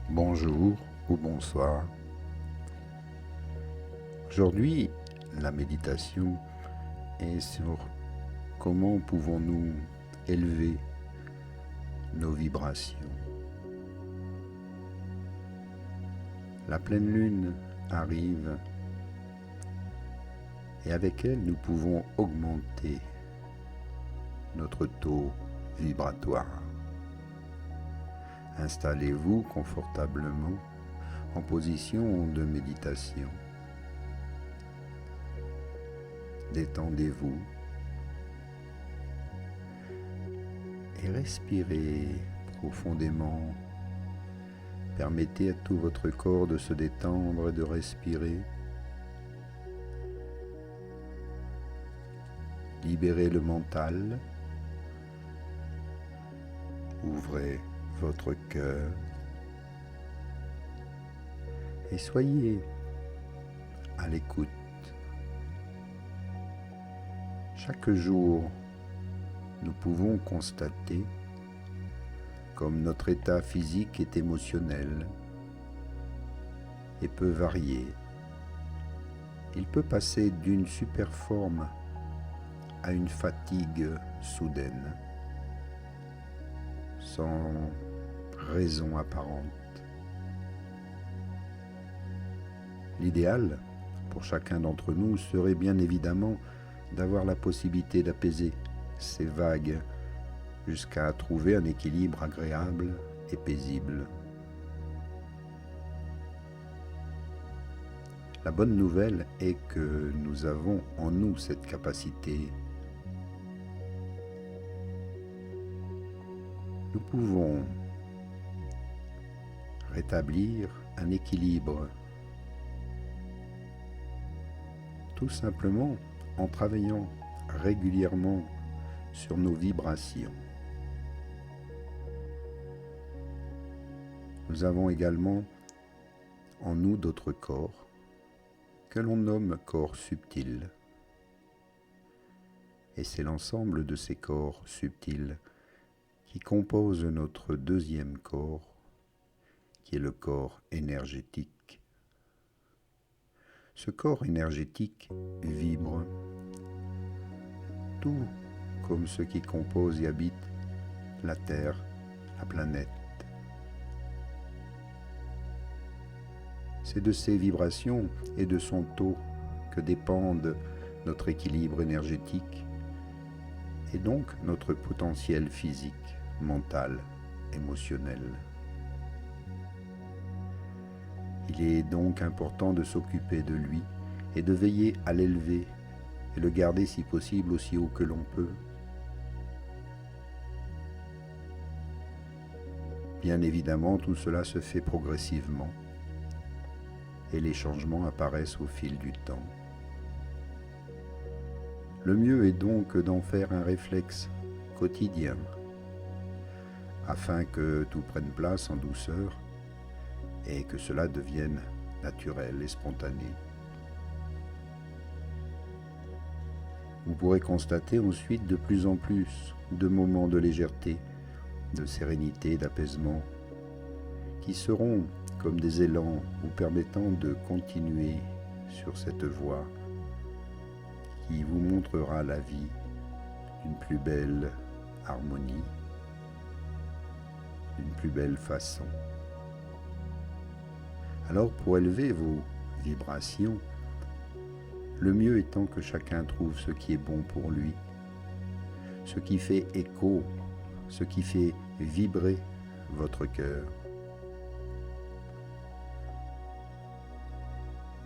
Bonjour ou bonsoir. Aujourd'hui, la méditation est sur comment pouvons-nous élever nos vibrations. La pleine lune arrive et avec elle nous pouvons augmenter notre taux vibratoire. Installez-vous confortablement en position de méditation. Détendez-vous et respirez profondément. Permettez à tout votre corps de se détendre et de respirer. Libérez le mental. Ouvrez votre cœur et soyez à l'écoute. Chaque jour, nous pouvons constater comme notre état physique est émotionnel et peut varier. Il peut passer d'une super forme à une fatigue soudaine, sans raison apparente. L'idéal pour chacun d'entre nous serait bien évidemment d'avoir la possibilité d'apaiser ces vagues jusqu'à trouver un équilibre agréable et paisible. La bonne nouvelle est que nous avons en nous cette capacité. Nous pouvons rétablir un équilibre tout simplement en travaillant régulièrement sur nos vibrations. Nous avons également en nous d'autres corps que l'on nomme corps subtils. Et c'est l'ensemble de ces corps subtils qui composent notre deuxième corps, qui est le corps énergétique. Ce corps énergétique vibre, tout comme ceux qui composent et habitent la Terre, la planète. C'est de ces vibrations et de son taux que dépendent notre équilibre énergétique et donc notre potentiel physique, mental, émotionnel. Il est donc important de s'occuper de lui et de veiller à l'élever et le garder si possible aussi haut que l'on peut. Bien évidemment, tout cela se fait progressivement et les changements apparaissent au fil du temps. Le mieux est donc d'en faire un réflexe quotidien afin que tout prenne place en douceur et que cela devienne naturel et spontané. Vous pourrez constater ensuite de plus en plus de moments de légèreté, de sérénité, d'apaisement, qui seront comme des élans vous permettant de continuer sur cette voie qui vous montrera la vie d'une plus belle harmonie, d'une plus belle façon. Alors pour élever vos vibrations, le mieux étant que chacun trouve ce qui est bon pour lui, ce qui fait écho, ce qui fait vibrer votre cœur.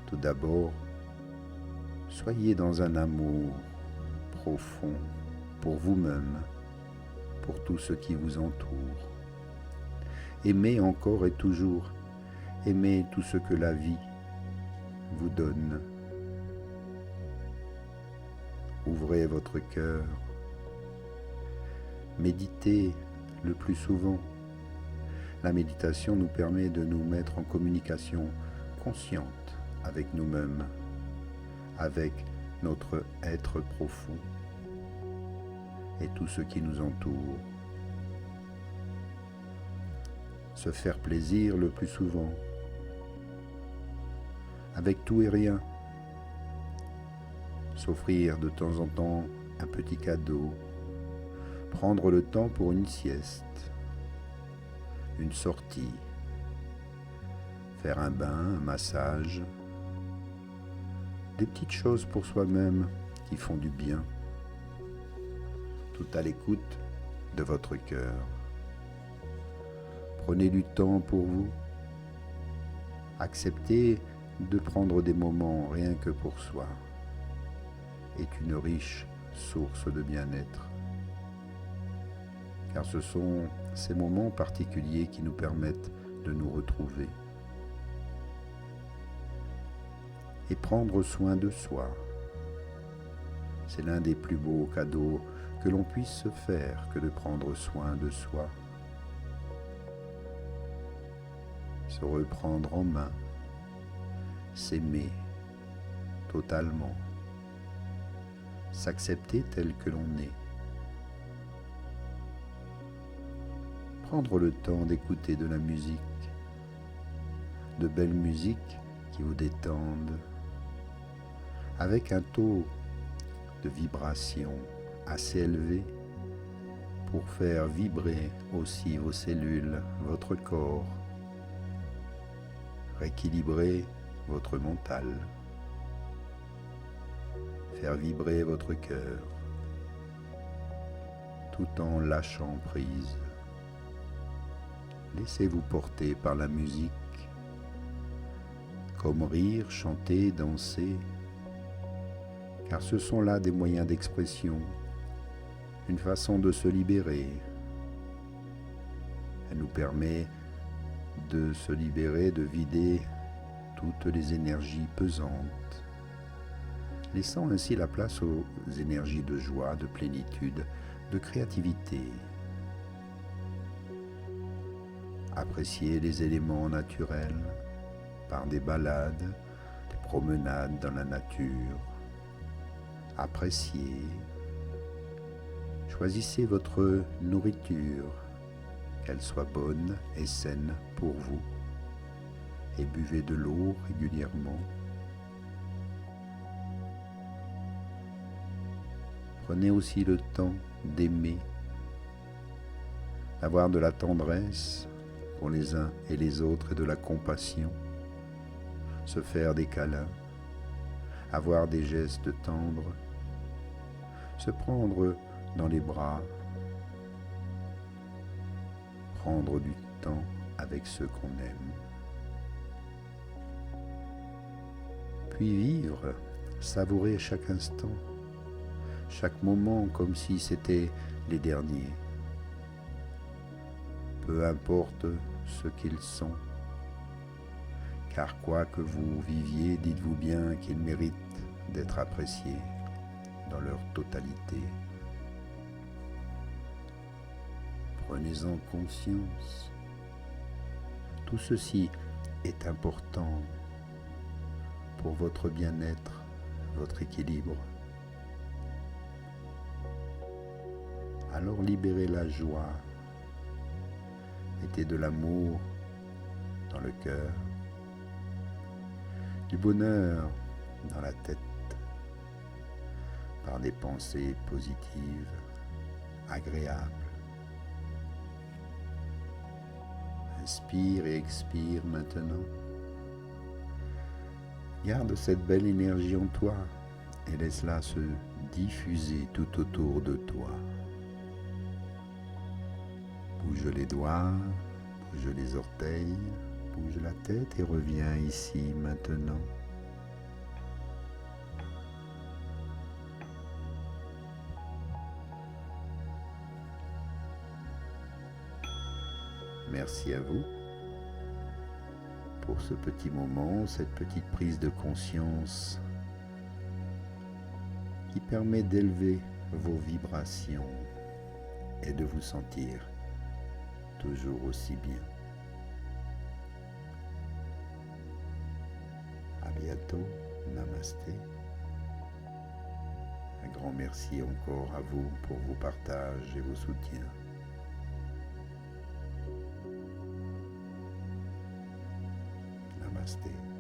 Tout d'abord, soyez dans un amour profond pour vous-même, pour tout ce qui vous entoure. Aimez encore et toujours. Aimez tout ce que la vie vous donne. Ouvrez votre cœur. Méditez le plus souvent. La méditation nous permet de nous mettre en communication consciente avec nous-mêmes, avec notre être profond et tout ce qui nous entoure. se faire plaisir le plus souvent, avec tout et rien, s'offrir de temps en temps un petit cadeau, prendre le temps pour une sieste, une sortie, faire un bain, un massage, des petites choses pour soi-même qui font du bien, tout à l'écoute de votre cœur. Prenez du temps pour vous, acceptez de prendre des moments rien que pour soi est une riche source de bien-être, car ce sont ces moments particuliers qui nous permettent de nous retrouver et prendre soin de soi. C'est l'un des plus beaux cadeaux que l'on puisse se faire que de prendre soin de soi. Se reprendre en main, s'aimer totalement, s'accepter tel que l'on est. Prendre le temps d'écouter de la musique, de belles musiques qui vous détendent, avec un taux de vibration assez élevé pour faire vibrer aussi vos cellules, votre corps, rééquilibrer votre mental, faire vibrer votre cœur, tout en lâchant prise. Laissez-vous porter par la musique, comme rire, chanter, danser, car ce sont là des moyens d'expression, une façon de se libérer. Elle nous permet de se libérer, de vider toutes les énergies pesantes, laissant ainsi la place aux énergies de joie, de plénitude, de créativité. Apprécier les éléments naturels par des balades, des promenades dans la nature. Appréciez. Choisissez votre nourriture, qu'elle soit bonne et saine pour vous, et buvez de l'eau régulièrement. Prenez aussi le temps d'aimer, d'avoir de la tendresse pour les uns et les autres et de la compassion, se faire des câlins, avoir des gestes tendres, se prendre dans les bras, prendre du temps avec ceux qu'on aime, puis vivre, savourer chaque instant, chaque moment comme si c'était les derniers. Peu importe ce qu'ils sont, car quoi que vous viviez, dites-vous bien qu'ils méritent d'être appréciés dans leur totalité. Prenez-en conscience. Tout ceci est important pour votre bien-être, votre équilibre. Alors libérez la joie, mettez de l'amour dans le cœur, du bonheur dans la tête, par des pensées positives, agréables. Inspire et expire maintenant. Garde cette belle énergie en toi et laisse-la se diffuser tout autour de toi. Bouge les doigts, bouge les orteils, bouge la tête et reviens ici maintenant. Merci à vous pour ce petit moment, cette petite prise de conscience qui permet d'élever vos vibrations et de vous sentir toujours aussi bien. À bientôt, namasté. Un grand merci encore à vous pour vos partages et vos soutiens. Namasté.